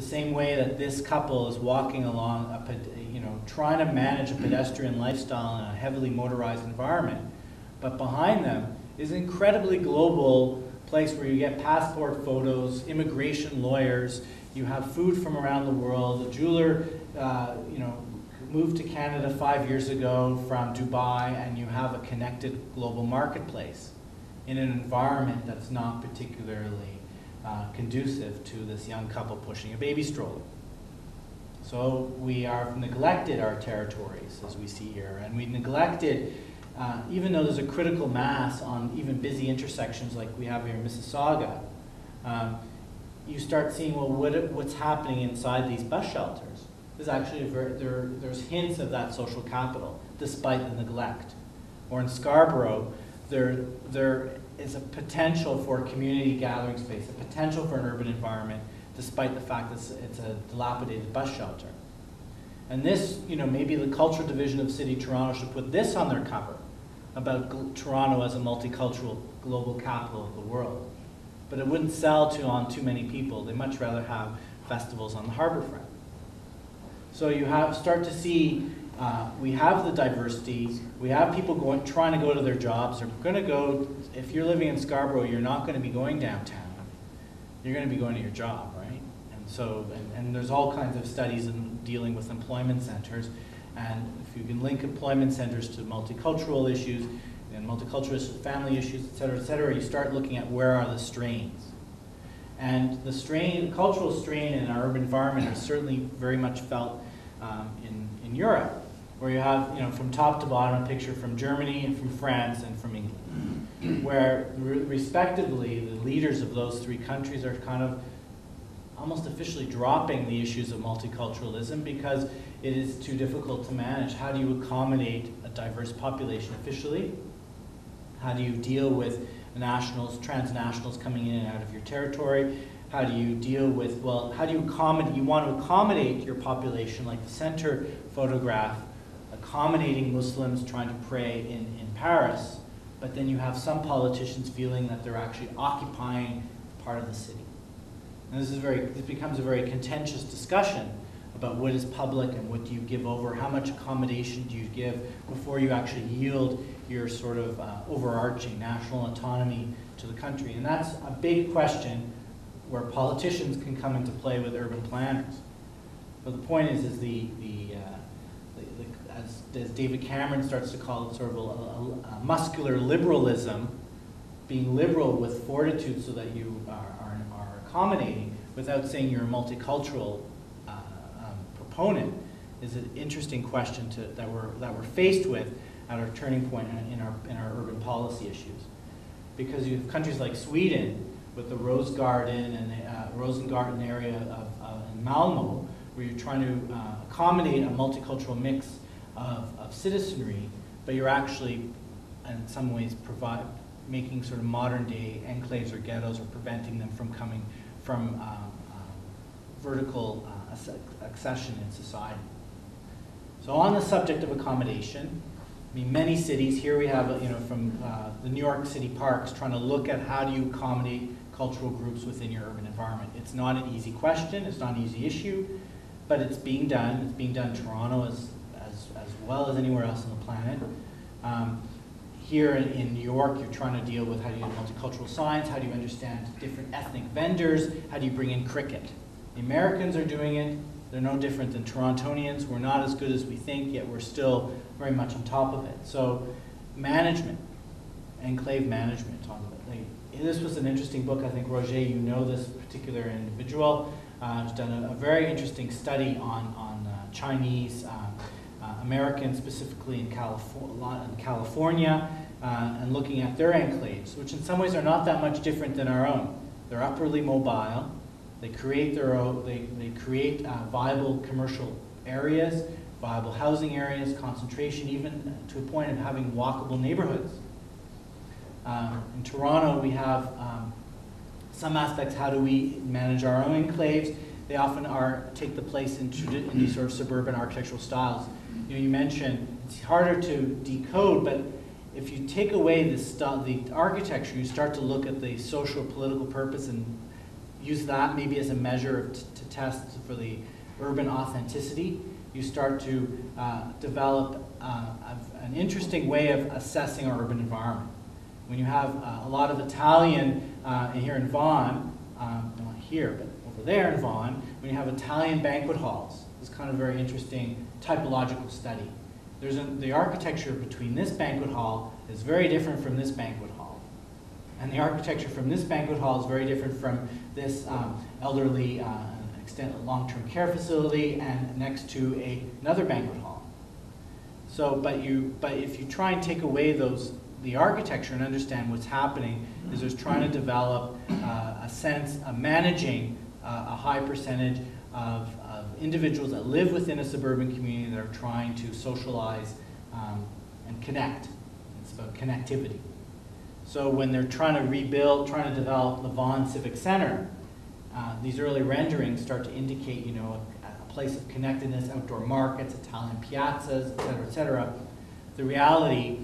the same way that this couple is walking along, trying to manage a pedestrian lifestyle in a heavily motorized environment. But behind them is an incredibly global place where you get passport photos, immigration lawyers, you have food from around the world. A jeweler, moved to Canada 5 years ago from Dubai, and you have a connected global marketplace in an environment that's not particularly conducive to this young couple pushing a baby stroller. So we have neglected our territories, as we see here, and we neglected, even though there's a critical mass on even busy intersections like we have here in Mississauga, you start seeing, well, what's happening inside these bus shelters. There's actually there's hints of that social capital, despite the neglect. Or in Scarborough, there is a potential for a community gathering space, a potential for an urban environment, despite the fact that it's a dilapidated bus shelter. And this, maybe the cultural division of City Toronto should put this on their cover, about Toronto as a multicultural global capital of the world. But it wouldn't sell on too many people. They'd much rather have festivals on the harbourfront. So you start to see, we have the diversity, we have people trying to go to their jobs. They're going to go, if you're living in Scarborough, you're not going to be going downtown. You're going to be going to your job, right? And so, and there's all kinds of studies in dealing with employment centers. And if you can link employment centers to multicultural issues, and multicultural family issues, et cetera, you start looking at where are the strains. And the cultural strain in our urban environment is certainly very much felt in Europe, where you have, from top to bottom, a picture from Germany and from France and from England, where respectively the leaders of those three countries are kind of almost officially dropping the issues of multiculturalism because it is too difficult to manage. How do you accommodate a diverse population officially? How do you deal with nationals, transnationals coming in and out of your territory? How do you deal with, well, how do you accommodate, you want to accommodate your population, like the center photograph, accommodating Muslims trying to pray in Paris, but then you have some politicians feeling that they're actually occupying part of the city. And this becomes a very contentious discussion about what is public and what do you give over, how much accommodation do you give before you actually yield your sort of overarching national autonomy to the country. And that's a big question where politicians can come into play with urban planners. But the point is as David Cameron starts to call it, sort of a muscular liberalism, being liberal with fortitude so that you are accommodating without saying you're a multicultural proponent, is an interesting question that we're faced with at our turning point in our urban policy issues. Because you have countries like Sweden with the Rose Garden and the Rosengarten area in Malmo, where you're trying to accommodate a multicultural mix of citizenry, but you're actually, in some ways, making sort of modern day enclaves or ghettos, or preventing them from coming from vertical accession in society. So on the subject of accommodation, I mean, many cities, here we have, from the New York City parks, trying to look at how do you accommodate cultural groups within your urban environment. It's not an easy question, it's not an easy issue, but it's being done. It's being done in Toronto as well as anywhere else on the planet. Here in New York, you're trying to deal with how do you do multicultural science, how do you understand different ethnic vendors, how do you bring in cricket. The Americans are doing it. They're no different than Torontonians. We're not as good as we think, yet we're still very much on top of it. So management, enclave management. This was an interesting book. I think, Roger, you know this particular individual. He's done a very interesting study on Chinese Americans, specifically in California, and looking at their enclaves, which in some ways are not that much different than our own. They're upwardly mobile. They create their own. They create viable commercial areas, viable housing areas, concentration, even to a point of having walkable neighborhoods. In Toronto, we have some aspects. How do we manage our own enclaves? They often take the place in these sort of suburban architectural styles. You mentioned it's harder to decode, but if you take away the architecture, you start to look at the social political purpose and use that maybe as a measure to test for the urban authenticity, you start to develop an interesting way of assessing our urban environment. When you have a lot of Italian here in Vaughan, not here, but over there in Vaughan, when you have Italian banquet halls, it's kind of a very interesting typological study. The architecture between this banquet hall is very different from this banquet hall. And the architecture from this banquet hall is very different from this elderly long-term care facility and next to another banquet hall. So, but if you try and take away the architecture and understand what's happening, is there's trying to develop a sense of managing a high percentage of individuals that live within a suburban community that are trying to socialize and connect. It's about connectivity. So when they're trying to rebuild, trying to develop the Vaughan Civic Center, these early renderings start to indicate, you know, a place of connectedness, outdoor markets, Italian piazzas, et cetera, et cetera. The reality,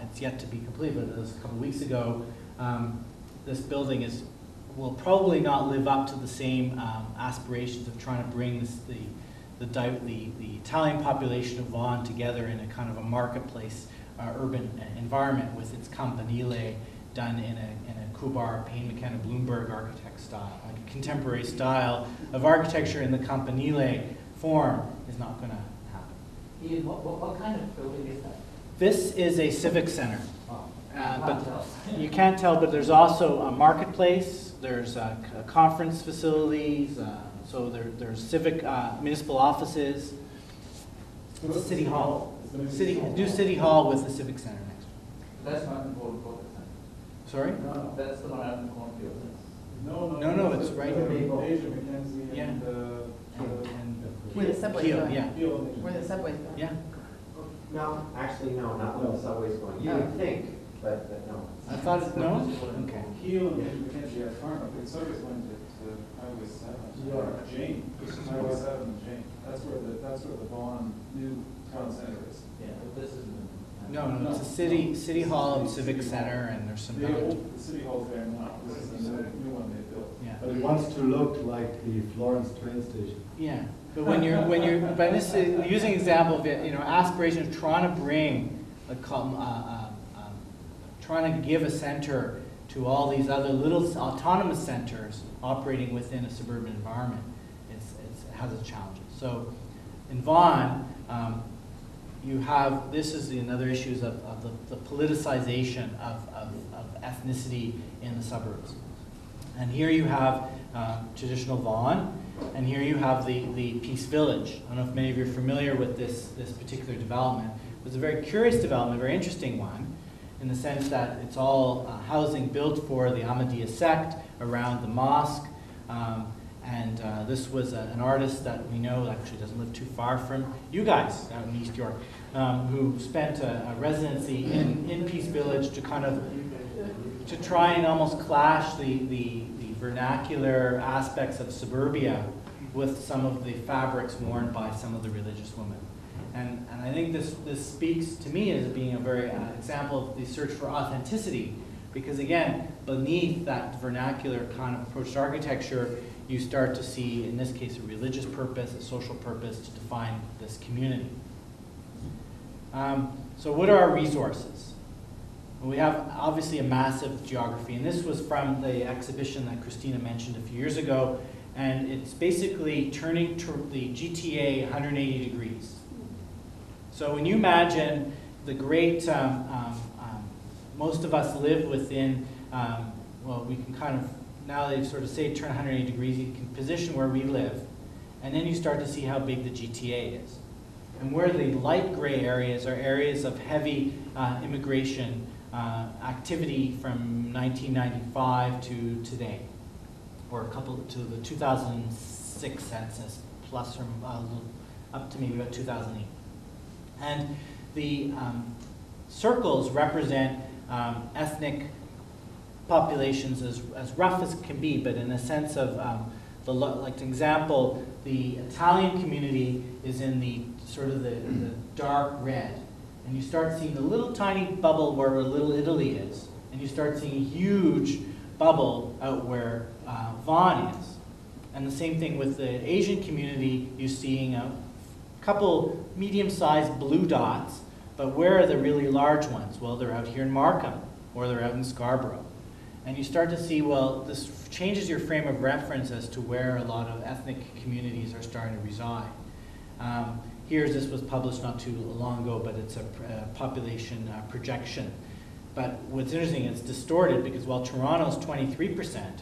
it's yet to be complete, but it was a couple of weeks ago, this building will probably not live up to the same aspirations of trying to bring the Italian population of Vaughan together in a kind of a marketplace urban environment with its campanile done in a Kubar, Payne McKenna, Bloomberg architect style. Like a contemporary style of architecture in the campanile form is not going to happen. Ian, what kind of building is that? This is a civic center. But you can't tell, but there's also a marketplace, there's conference facilities, so there's civic municipal offices. It's a city hall. New city hall with the civic center next to it. That's not involved with the center. Sorry? No, that's the one out in the cornfield. No, it's right here. Asia, Mackenzie, Yeah. and Where the subway's Peel, going. yeah. Where the subway's going. Yeah. No, actually, no, not where the subway's going. You would think, but no. I thought it, no? Okay. Peel and Asia, Mackenzie are farm. I think subway's going to Highway 7. Yeah. Jane. Highway 7, Jane. That's where the Vaughan new town center is. Yeah, but this isn't. No, it's a city hall and civic center, and there's some. The city hall's there now. This is the new one they built. Yeah. But it wants to look like the Florence train station. Yeah, but but this is using example of it, you know, aspiration of trying to bring trying to give a center to all these other little autonomous centers operating within a suburban environment. It has its challenges. So in Vaughan, you have, this is another issue of the politicization of ethnicity in the suburbs. And here you have traditional Vaughan, and here you have the Peace Village. I don't know if many of you are familiar with this particular development. It was a very curious development, a very interesting one, in the sense that it's all housing built for the Ahmadiyya sect around the mosque. This was an artist that we know actually doesn't live too far from you guys out in East York, who spent a residency in Peace Village to kind of to try and almost clash the vernacular aspects of suburbia with some of the fabrics worn by some of the religious women. And I think this speaks to me as being a very example of the search for authenticity, because again, beneath that vernacular kind of approach to architecture, you start to see, in this case, a religious purpose, a social purpose to define this community. So what are our resources? Well, we have obviously a massive geography, and this was from the exhibition that Christina mentioned a few years ago, and it's basically turning to the GTA 180 degrees. So when you imagine the great, most of us live within, well, we can kind of, now they sort of say turn 180 degrees, you can position where we live, and then you start to see how big the GTA is. And where the light gray areas are areas of heavy immigration activity from 1995 to today, or to the 2006 census, plus or up to maybe about 2008. And the circles represent ethnic populations as rough as can be, but in a sense of, like an example, the Italian community is in the sort of the dark red. And you start seeing the little tiny bubble where Little Italy is, and you start seeing a huge bubble out where Vaughan is. And the same thing with the Asian community, you're seeing a couple medium-sized blue dots, but where are the really large ones? Well, they're out here in Markham, or they're out in Scarborough. And you start to see, well, this changes your frame of reference as to where a lot of ethnic communities are starting to reside. This was published not too long ago, but it's a population projection. But what's interesting, it's distorted because while Toronto's 23%,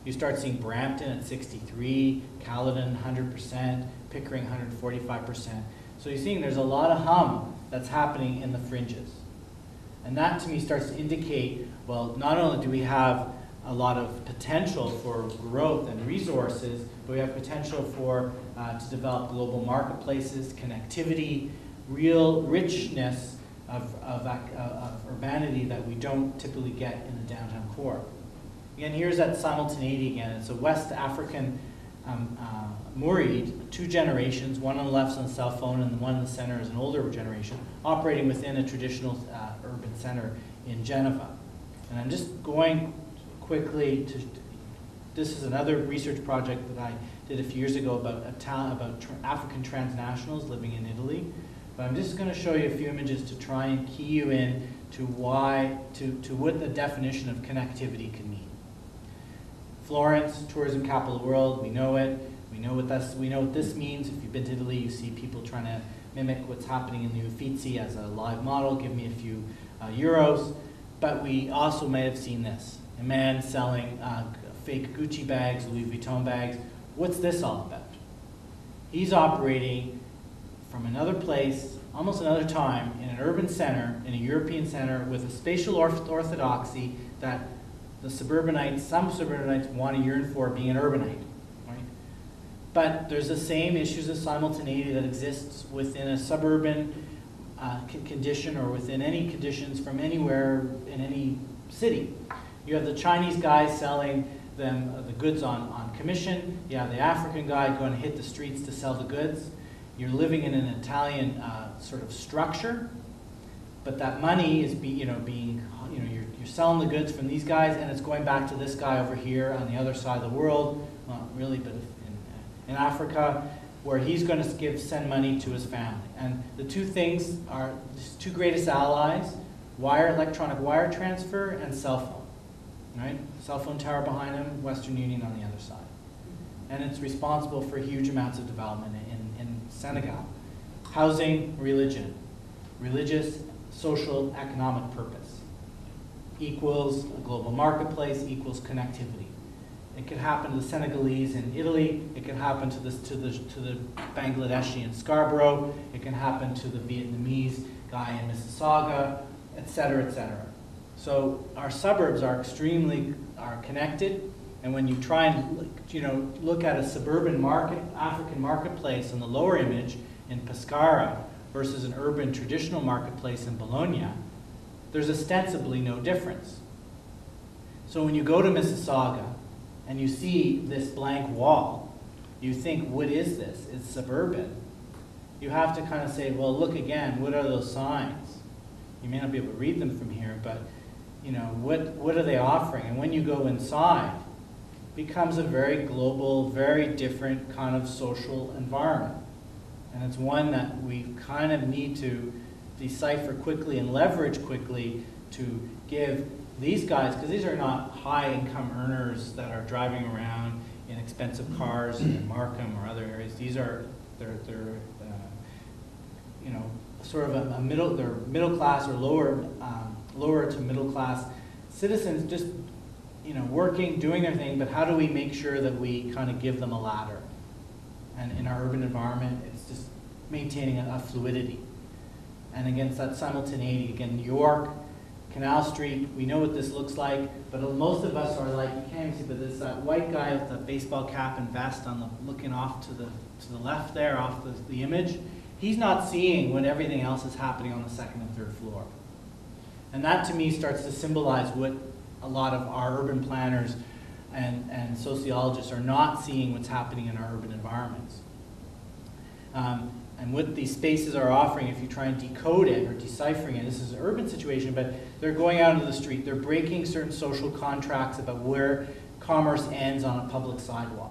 you start seeing Brampton at 63, Caledon 100%, Pickering 145%. So you're seeing there's a lot of hum that's happening in the fringes. And that to me starts to indicate, well, not only do we have a lot of potential for growth and resources, but we have potential for to develop global marketplaces, connectivity, real richness of urbanity that we don't typically get in the downtown core. Again, here's that simultaneity again. It's a West African Murid, two generations, one on the left is on a cell phone and the one in the center is an older generation, operating within a traditional urban center in Geneva. And I'm just going quickly to, this is another research project that I did a few years ago about African transnationals living in Italy. But I'm just going to show you a few images to try and key you in to what the definition of connectivity can mean. Florence, tourism capital of the world, we know it. We know what this means. If you've been to Italy, you see people trying to mimic what's happening in the Uffizi as a live model, give me a few euros. But we also may have seen this. A man selling fake Gucci bags, Louis Vuitton bags. What's this all about? He's operating from another place, almost another time, in an urban center, in a European center, with a spatial orthodoxy that the suburbanites, some suburbanites want to yearn for being an urbanite. Right? But there's the same issues of simultaneity that exists within a suburban condition or within any conditions from anywhere in any city. You have the Chinese guy selling them the goods on commission. You have the African guy going to hit the streets to sell the goods. You're living in an Italian sort of structure, but that money is you're selling the goods from these guys, and it's going back to this guy over here on the other side of the world. Well, really, but in Africa, where he's going to send money to his family. And the two things are his two greatest allies: electronic wire transfer and cell phone. Right? Cell phone tower behind him, Western Union on the other side. And it's responsible for huge amounts of development in Senegal. Housing, religion. Religious, social, economic purpose. Equals a global marketplace, equals connectivity. It could happen to the Senegalese in Italy. It could happen to the Bangladeshi in Scarborough. It can happen to the Vietnamese guy in Mississauga, et cetera, et cetera. So our suburbs are connected, and when you try and look at a suburban African marketplace in the lower image in Pescara versus an urban traditional marketplace in Bologna, there's ostensibly no difference. So when you go to Mississauga and you see this blank wall, you think, what is this? It's suburban. You have to kind of say, well, look again, what are those signs? You may not be able to read them from here, but what are they offering? And when you go inside, it becomes a very global, very different kind of social environment. And it's one that we kind of need to decipher quickly and leverage quickly to give these guys, because these are not high-income earners that are driving around in expensive cars in Markham or other areas. These are they're sort of they're middle class or lower to middle class citizens, just working, doing their thing. But how do we make sure that we kind of give them a ladder? And in our urban environment, it's just maintaining a fluidity. And against that simultaneity, again, New York, Canal Street, we know what this looks like, but most of us are like, you can't even see, but there's that white guy with the baseball cap and vest looking off to the left there, off the image. He's not seeing when everything else is happening on the second and third floor. And that to me starts to symbolize what a lot of our urban planners and sociologists are not seeing what's happening in our urban environments. And what these spaces are offering, if you try and decode it or deciphering it, this is an urban situation, but they're going out into the street. They're breaking certain social contracts about where commerce ends on a public sidewalk.